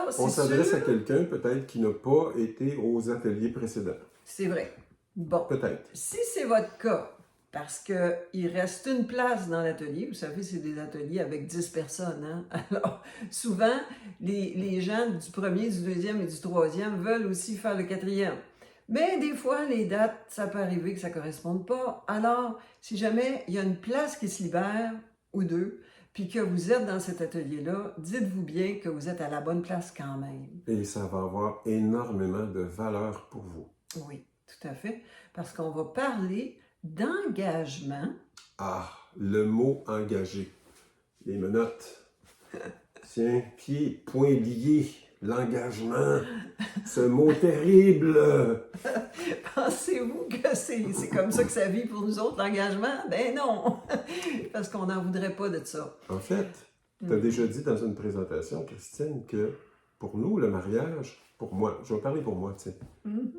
Alors, On c'est s'adresse à sûr, quelqu'un peut-être qui n'a pas été aux ateliers précédents. c'est vrai. Bon, Peut-être. si c'est votre cas, parce qu'il reste une place dans l'atelier, vous savez, c'est des ateliers avec 10 personnes, hein? Alors, souvent, les gens du premier, du deuxième et du troisième veulent aussi faire le quatrième. Mais des fois, les dates, ça peut arriver que ça ne corresponde pas. Alors, si jamais il y a une place qui se libère, ou deux, puis que vous êtes dans cet atelier-là, dites-vous bien que vous êtes à la bonne place quand même. Et ça va avoir énormément de valeur pour vous. Oui, tout à fait. Parce qu'on va parler d'engagement. Ah, le mot engagé. Les menottes. Tiens, pieds, poings liés. L'engagement. Ce mot terrible. Pensez-vous que c'est comme ça que ça vit pour nous autres, l'engagement? Ben non! Parce qu'on n'en voudrait pas de ça. En fait, tu as déjà dit dans une présentation, Christine, que pour nous, le mariage, pour moi, je vais parler pour moi, tu sais,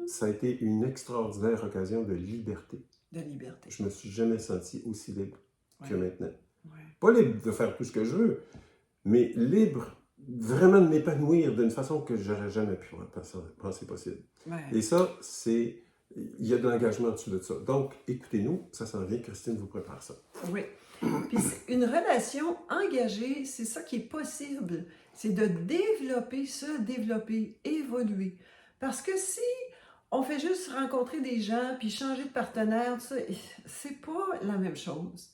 ça a été une extraordinaire occasion de liberté. De liberté. Je me suis jamais senti aussi libre que maintenant. Ouais. Pas libre de faire tout ce que je veux, mais libre vraiment de m'épanouir d'une façon que j'aurais jamais pu penser possible. Ouais. Et ça, c'est... Il y a de l'engagement en dessous de ça. Donc, écoutez-nous, ça s'en vient, Christine vous prépare ça. Oui. Puis une relation engagée, c'est ça qui est possible. C'est de développer, se développer, évoluer. Parce que si on fait juste rencontrer des gens puis changer de partenaire, tout ça, c'est pas la même chose.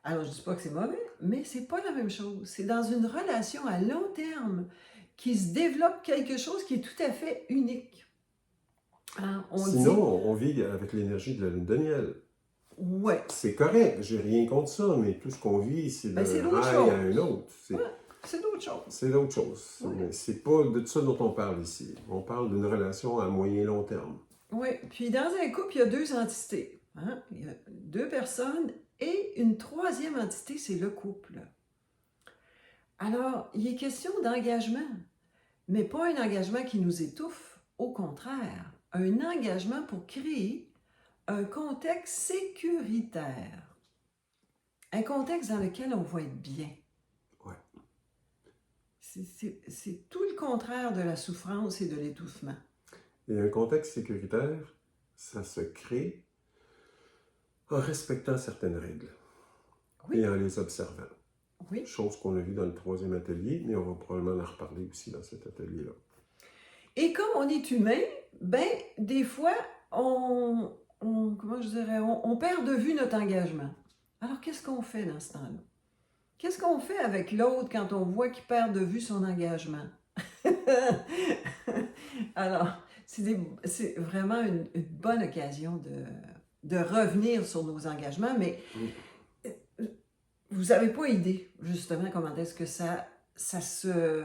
Alors, je dis pas que c'est mauvais, mais c'est pas la même chose. C'est dans une relation à long terme qui se développe quelque chose qui est tout à fait unique. Hein, Sinon, on vit avec l'énergie de la lune de miel. Ouais. C'est correct, j'ai rien contre ça, mais tout ce qu'on vit, c'est Ben, c'est d'un d'autres rail à un autre. C'est d'autres choses. C'est d'autres choses. Ouais. Mais c'est pas de ça dont on parle ici. On parle d'une relation à moyen et long terme. Oui, puis dans un couple, il y a deux entités. Hein? Il y a deux personnes et une troisième entité, c'est le couple. Alors, il est question d'engagement, mais pas un engagement qui nous étouffe, au contraire, un engagement pour créer un contexte sécuritaire, un contexte dans lequel on va être bien. Ouais. C'est tout le contraire de la souffrance et de l'étouffement. Et un contexte sécuritaire, ça se crée en respectant certaines règles et en les observant. Oui. Chose qu'on a vue dans le troisième atelier, mais on va probablement en reparler aussi dans cet atelier-là. Et comme on est humain, ben des fois, comment je dirais, on perd de vue notre engagement. Alors, qu'est-ce qu'on fait dans ce temps-là? Qu'est-ce qu'on fait avec l'autre quand on voit qu'il perd de vue son engagement? Alors, c'est vraiment une bonne occasion de revenir sur nos engagements, mais vous n'avez pas idée, justement, comment est-ce que ça se...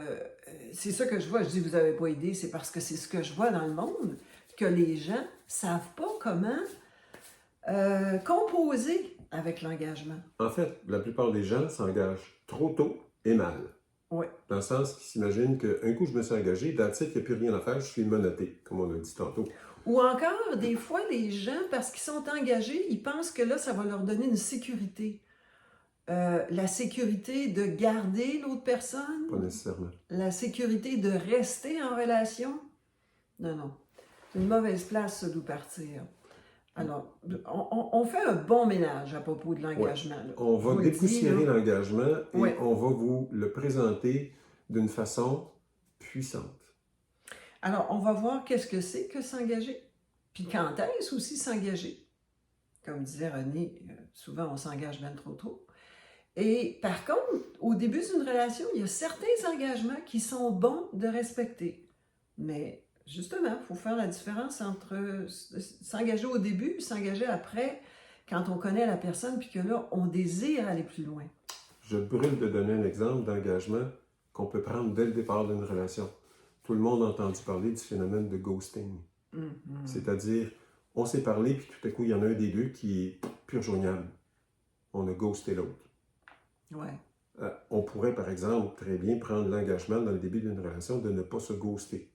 C'est ça que je vois, je dis vous n'avez pas idée, c'est parce que c'est ce que je vois dans le monde, que les gens ne savent pas comment composer avec l'engagement. En fait, la plupart des gens s'engagent trop tôt et mal. Oui. Dans le sens qu'ils s'imaginent qu'un coup je me suis engagé, that's it, il n'y a plus rien à faire, je suis menotté, comme on a dit tantôt. Ou encore, des fois, les gens, parce qu'ils sont engagés, ils pensent que là, ça va leur donner une sécurité. La sécurité de garder l'autre personne. Pas nécessairement. La sécurité de rester en relation. Non, non. C'est une mauvaise place, ça, d'où partir. Alors, on fait un bon ménage à propos de l'engagement. Ouais. On va dépoussiérer l'engagement et on va vous le présenter d'une façon puissante. Alors, on va voir qu'est-ce que c'est que s'engager. Puis quand est-ce aussi s'engager. Comme disait René, souvent on s'engage bien trop tôt. Et par contre, au début d'une relation, il y a certains engagements qui sont bons de respecter. Mais justement, il faut faire la différence entre s'engager au début et s'engager après, quand on connaît la personne, puis que là, on désire aller plus loin. Je brûle de donner un exemple d'engagement qu'on peut prendre dès le départ d'une relation. Tout le monde a entendu parler du phénomène de ghosting. C'est-à-dire, on s'est parlé, puis tout à coup, il y en a un des deux qui est plus rejoignable. On a ghosté l'autre. Ouais. On pourrait, par exemple, très bien prendre l'engagement dans le début d'une relation de ne pas se ghoster.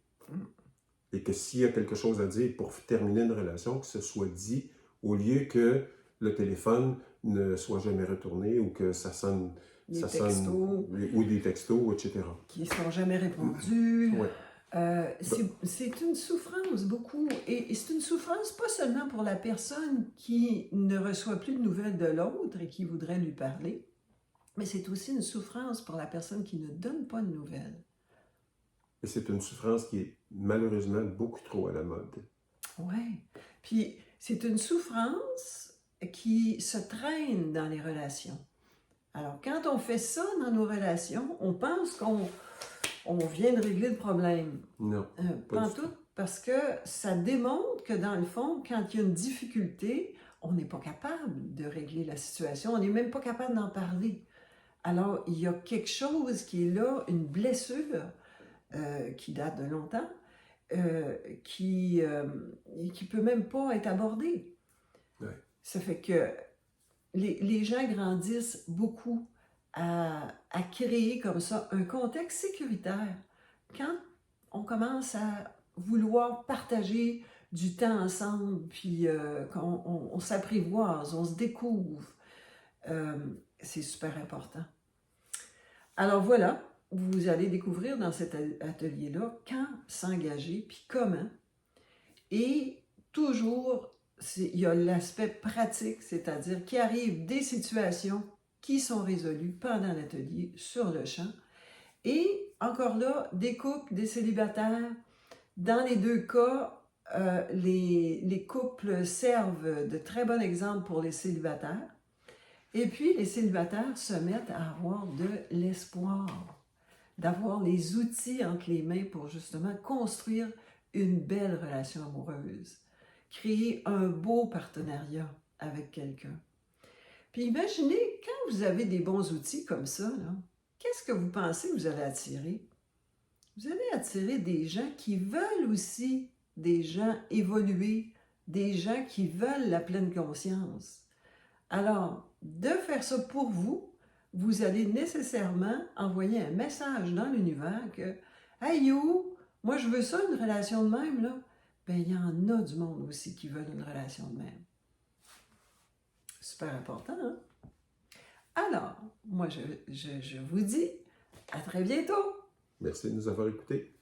Et que s'il y a quelque chose à dire pour terminer une relation, que ce soit dit, au lieu que le téléphone ne soit jamais retourné ou que ça sonne des ça textos sonne, ou des textos, etc. qui ne sont jamais répondus. Ouais. C'est une souffrance beaucoup, et c'est une souffrance pas seulement pour la personne qui ne reçoit plus de nouvelles de l'autre et qui voudrait lui parler, mais c'est aussi une souffrance pour la personne qui ne donne pas de nouvelles. Et c'est une souffrance qui est malheureusement beaucoup trop à la mode. Oui, puis c'est une souffrance qui se traîne dans les relations. Alors, quand on fait ça dans nos relations, on pense qu'on vient de régler le problème. Non, Pas en tout, parce que ça démontre que dans le fond, quand il y a une difficulté, on n'est pas capable de régler la situation, on n'est même pas capable d'en parler. Alors, il y a quelque chose qui est là, une blessure qui date de longtemps, qui peut même pas être abordée. Ouais. Ça fait que les gens grandissent beaucoup à créer comme ça un contexte sécuritaire. Quand on commence à vouloir partager du temps ensemble, puis qu'on s'apprivoise, on se découvre, c'est super important. Alors voilà, vous allez découvrir dans cet atelier-là quand s'engager, puis comment. Et toujours, il y a l'aspect pratique, c'est-à-dire qu'il arrive des situations qui sont résolues pendant l'atelier, sur le champ. Et encore là, des couples, des célibataires. Dans les deux cas, les couples servent de très bon exemple pour les célibataires. Et puis, les célibataires se mettent à avoir de l'espoir, d'avoir les outils entre les mains pour justement construire une belle relation amoureuse, créer un beau partenariat avec quelqu'un. Puis imaginez, quand vous avez des bons outils comme ça, qu'est-ce que vous pensez que vous allez attirer? Vous allez attirer des gens qui veulent aussi, des gens évolués, des gens qui veulent la pleine conscience. Alors, de faire ça pour vous, vous allez nécessairement envoyer un message dans l'univers que « Hey yo, moi je veux ça, une relation de même, là. » Ben, il y en a du monde aussi qui veulent une relation de même. Super important, hein? Alors, moi je vous dis à très bientôt! Merci de nous avoir écoutés.